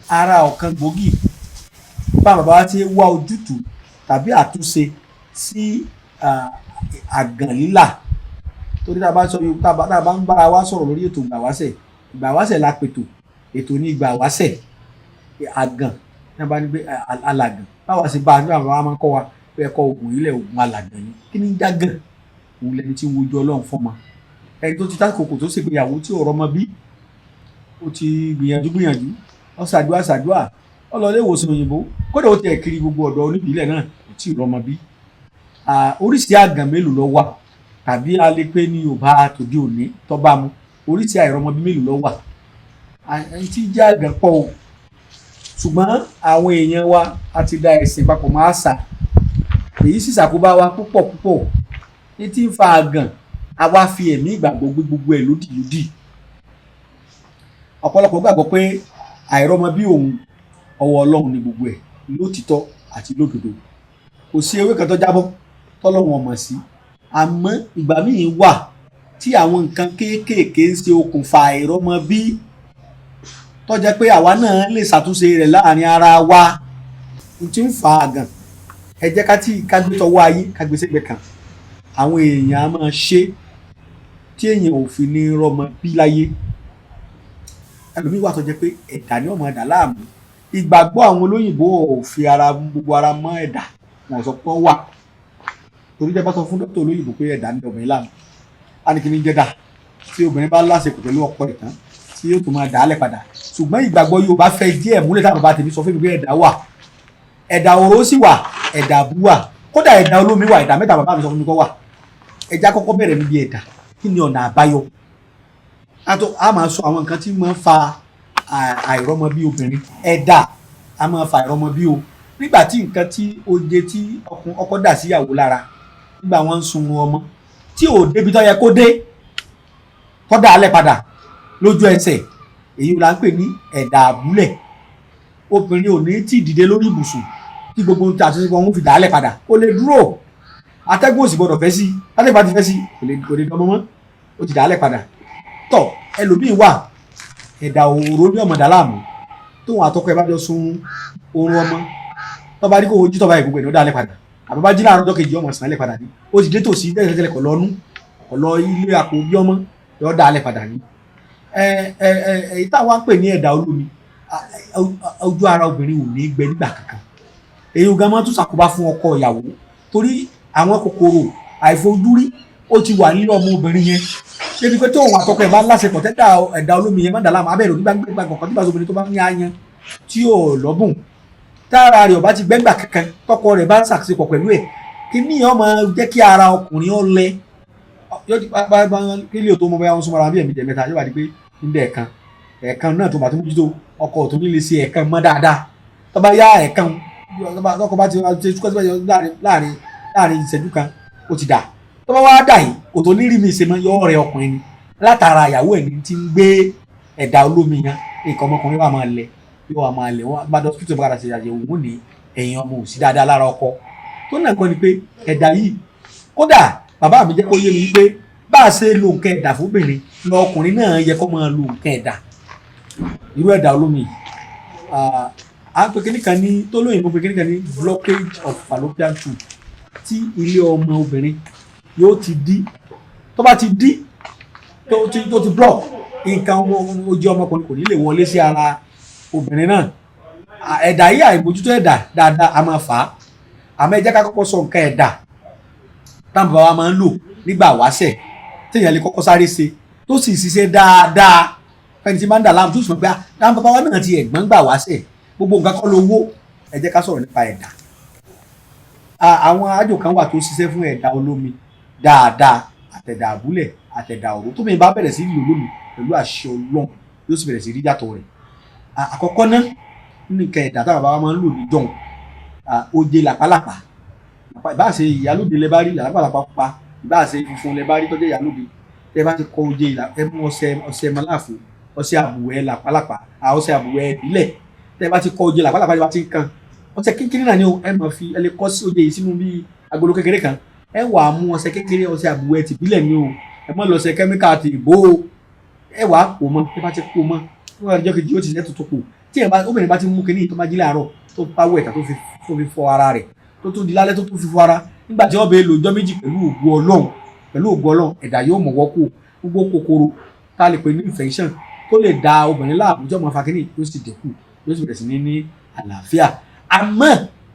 ara ọ̀kan gbòógì bá bàbá wa ti wá ojútùú tàbí àtúnṣe sí àgàn lílà. Torí tá a bá sọ tá a bá ń bára wa sọ̀rọ̀ lórí ètò ìgbàwáṣẹ̀ la pètò ètò ní ìgbàwáṣẹ̀ àgàn ní a bá ní pé alàgàn báwa sì bá a ní bàbá wa máa ń kọ́ wa pé ẹ̀kọ́ oògùn ilẹ̀ oògùn alàgàn ni kí ni jágàn òun lẹni tí ń wojú Ọlọ́run fọ́mọ ẹni tó ti tásìkò tó ṣègbéyàwó tí ò rọ́mọ bí ó ti gbìyànjú ó ṣàdúrà ó lọ ilé ìwòsàn òyìnbó kódà ó tẹ̀ kiri gbogbo ọ̀dọ́ oníbìílẹ̀ náà kò tí ì rọ́mọ bí. Oríṣi àgàn mélòó ló wà tàbí a lè pé ní Yorùbá tòde òní tó bá mu oríṣi àìrọ́mọbí mélòó ló wà ẹni tí jẹ́ àgàn pọ̀ o ṣùgbọ́n àwọn èèyàn wa a ti da ẹ̀sìn papọ̀ mọ́ àṣà èyí sì ṣàkóbá wa púpọ̀ ní tí ń fa àgàn a wá fi ẹ̀mí ìgbàgbọ́ gbé gbogbo ẹ̀ lódìlódì ọ̀pọ̀lọpọ̀ gbàgbọ́ pé àìrọ́mọbí òun ọwọ́ Ọlọ́run ni gbogbo ẹ̀ lótìtọ́ àti lódodo kò sí ewé kan tó jábọ́ tọ́lọ́run ò mọ̀ sí àmọ́ ìgbà míì wà tí àwọn nǹkan kéékèèké ń ṣe okùnfà àìrọ́mọbí tó jẹ́ pé àwa náà lè ṣàtúnṣe rẹ̀ láàrin ara wa n tí ń fa àgàn ẹ jẹ́ ká gbé tọwọ́ ayé ká gbé sẹ́gbẹ̀ẹ́ kan àwọn èèyàn á máa ṣe tí èèyàn ò fi ní rọ́mọ bí láyé ẹlòmíì wà tó jẹ́ pé ẹ̀dá ni ó máa dà láàmú ìgbàgbọ́ àwọn olóyìnbó ò fi gbogbo ara mọ́ ẹ̀dá wọn sọ pé ó wà torí jẹ́ bá sọ fún dókítà olóyìnbó pé ẹ̀dá ní obìnrin láàmú á ní kí ní jẹ́dà tí obìnrin bá láṣepọ̀ pẹ̀lú ọkọ ìtàn tí yóò tó máa dà á lẹ̀ padà ṣùgbọ́n ìgbàgbọ́ Yorùbá fẹ́ díẹ̀ múlẹ̀ táwọn bàbá tèmi sọ fún mi pé ẹ̀dá wà ẹ̀dá òró sì wà ẹ̀dá àbú wà kódà ẹ̀dá olómi wà ẹ̀dá mẹ́ta bàbá mi sọ fún mi kọ́ wà ẹja kọ́kọ́ bẹ̀rẹ̀ níbi ẹ̀dá kí ni ọ̀nà àbáyọ a máa sọ àwọn nǹkan tí máa ń fa àìrọ́mọbí obìnrin ẹ̀dá a máa fa àìrọ́mọbí o nígbà tí nǹkan tí oje tí ọkọ dà síyàwó lára nígbà wọn ń sun ọmọ tí ò débi tó yẹ kó dé kó dà á lẹ̀ padà lójú ẹsẹ̀ èyí la ń pè ní ẹ̀dá àbúlẹ̀ obìnrin ò ní tí dìde lórí ibùsùn tí gbogbo ohun tí àtúnṣe wọn fi dà á lẹ̀ padà kó lè dúró atẹ́gùn òsì gbọdọ̀ fẹ́ sí atẹ́gùn àti fẹ́ sí kò lè dánmọ́ mọ́ ó ti dà á lẹ̀ padà tọ̀ ẹlòmíì wà ẹ̀dá òró ní ọ̀mọ̀dá láàmú tóun àtọkọ ẹ̀ bá jọ sun oorun ọmọ tó bá rí kó ojú tó bá ìgbogbo ẹ̀ ní ó dà á lẹ̀ padà àbí bá jí láàárọ̀ ọjọ́ kejì ọmọ sàn lẹ̀ padà ní ó ti dé tòsí tẹ́lẹ̀ kọ̀ lọ́nú ọ̀lọ́ ilé àpò bí ọmọ yóò dà á lẹ̀ padà ní. èyí táwa ń pè ní ẹ̀dá olómi ojú ara obìnrin ò ní gbẹ nígbà kankan èyí ò gan máa tún ṣàkóbá fún ọkọ ìyàwó torí àwọn kòkòrò àìfojúrí ó ti wà nínú ọmọ obìnrin yẹn débi pé tóun àtọkọ ẹ̀ bá láṣepọ̀ tẹ́tà ẹ̀dá olómi yẹn má dà láàmú abẹ́rẹ́ onígbàgbà kọ̀ọ̀kan tí bá obìnrin tó bá ní ayan tí ò lọ́bùn tára rẹ̀ ò bá ti gbẹ́ngbà kankan tọkọ rẹ̀ bá ń ṣàṣepọ̀ pẹ̀lú ẹ̀ kí ní ọmọ jẹ́ kí ara ọkùnrin ó lẹ yóò ti bá kí lè tó mọ bẹ́ẹ̀ wọn súnmọ́ ara bí ẹ̀mí jẹ̀mẹ́ta yóò wá di pé níbẹ̀ ẹ̀kan náà tó bá tó mójútó ọkọ tó ní lè ṣe ẹ̀kan mọ́ dáadáa tó bá yá ẹ̀kan tọkọ bá ti ṣe túkọ́ láàrin ìṣẹ́jú kan ó ti dà tó bá wá dà yìí kò tó ní rí mi ṣe mọ́ yọ ọ̀rẹ́ ọkùnrin ni látara ìyàwó ẹ̀ ní ti ń gbé ẹ̀dá olómi yẹn nǹkan ọmọkùnrin wà máa lẹ yóò wà máa lẹ wọn bá dọ́kítà bá padà ṣe àyẹ̀wò wọn ní ẹ̀yìn ọmọ òsì dáadáa lára ọkọ tó náà kọ́ ni pé ẹ̀dá yìí kódà bàbá mi jẹ́ kó yé mi wípé bá a ṣe lo nǹkan ẹ̀dá fóbìnrin lọ ọkùnrin náà yẹ kó máa lo nǹkan ẹ̀dá irú ẹ̀dá olómi yìí à ń pe kíní kan ní tó lóyìnbó pe kíní kan ní blockage of fallopian tube tí ilé ọmọ obìnrin yóò ti dí tó bá ti dí tó ti block nǹkan ojú ọmọkùnrin kò ní lè wọlé sí ara obìnrin náà ẹ̀dá yìí àìbójútó ẹ̀dá dáadáa a máa fà á àmọ́ ẹ jẹ́ ká kọ́kọ́ sọ nǹkan ẹ̀dá táwọn bàbá wa máa ń lò nígbà wáṣẹ̀ téèyàn lè kọ́kọ́ sáré ṣe tó sì ṣiṣẹ́ dáadáa fẹ́ni tí máa ń dà láàmú tó sì mọ̀ pé táwọn bàbá wa náà ti ẹ̀gbọ́n gbà wáṣẹ̀ gbogbo nǹkan kọ́ lówó ẹ jẹ́ ká sọ̀rọ̀ nípa ẹ̀dá àwọn àjò kan wà tó ṣiṣẹ́ fún ẹ̀dá olómi dáadáa àtẹ̀dá àbúlẹ̀ àtẹ̀dá òró tó bẹ̀rẹ̀ bá bẹ̀rẹ̀ sí lílo lómi pẹ̀lú àṣẹ Ọlọ́run yóò sì bẹ̀rẹ̀ sí rí yàtọ̀ rẹ̀ àkọ́kọ́ náà nǹkan ẹ̀dá táwọn bàbá wa máa ń lò ní jọ̀hún oje làpálàpá ìbá ṣe ìyálóde lẹ bá rí làpálàpá pupa ìbá ṣe funfun lẹ bá rí tọ́jú ìyálóde tẹ bá ti kọ oje ẹ mú ọṣẹ mọ́láàfù ọṣẹ àbùwẹ̀ làpálàpá ọṣẹ àbùwẹ̀ ìbílẹ̀ tẹ bá ti kọ oje làpálàpá tẹ bá ti ń kan ọṣẹ kékeré náà ni ẹ máa fi ẹ lè kọ́ sí oje yìí sínú bí agolo kékeré kan ẹ wà á mú ọṣẹ kékeré ọṣẹ àbùwẹ̀ tìbílẹ̀ ni o ẹ má lọ ṣe kẹ́míkà ti ìbò ẹ wà á pò mọ́ tẹ bá ti pò mọ́ wọn àjọ kejì ó ti ṣe tuntun kù tí obìnrin bá ti mú kinní tó máa jí láàárọ̀ tó bá wẹ̀ tà tó fi fọ ara rẹ̀ tó tún di lálẹ́ tó tún fi fọ ara nígbà tí wọ́n bẹ lò ọjọ́ méjì pẹ̀lú ògo Ọlọ́run ẹ̀dá yóò mọ̀ wọ́kù gbogbo kòkòrò tá a lè pè ní infection tó lè da obìnrin láàmú jọ́ máa fa kinní yóò sì dínkù yóò sì bẹ̀rẹ̀ sí ní àlàáfíà àmọ́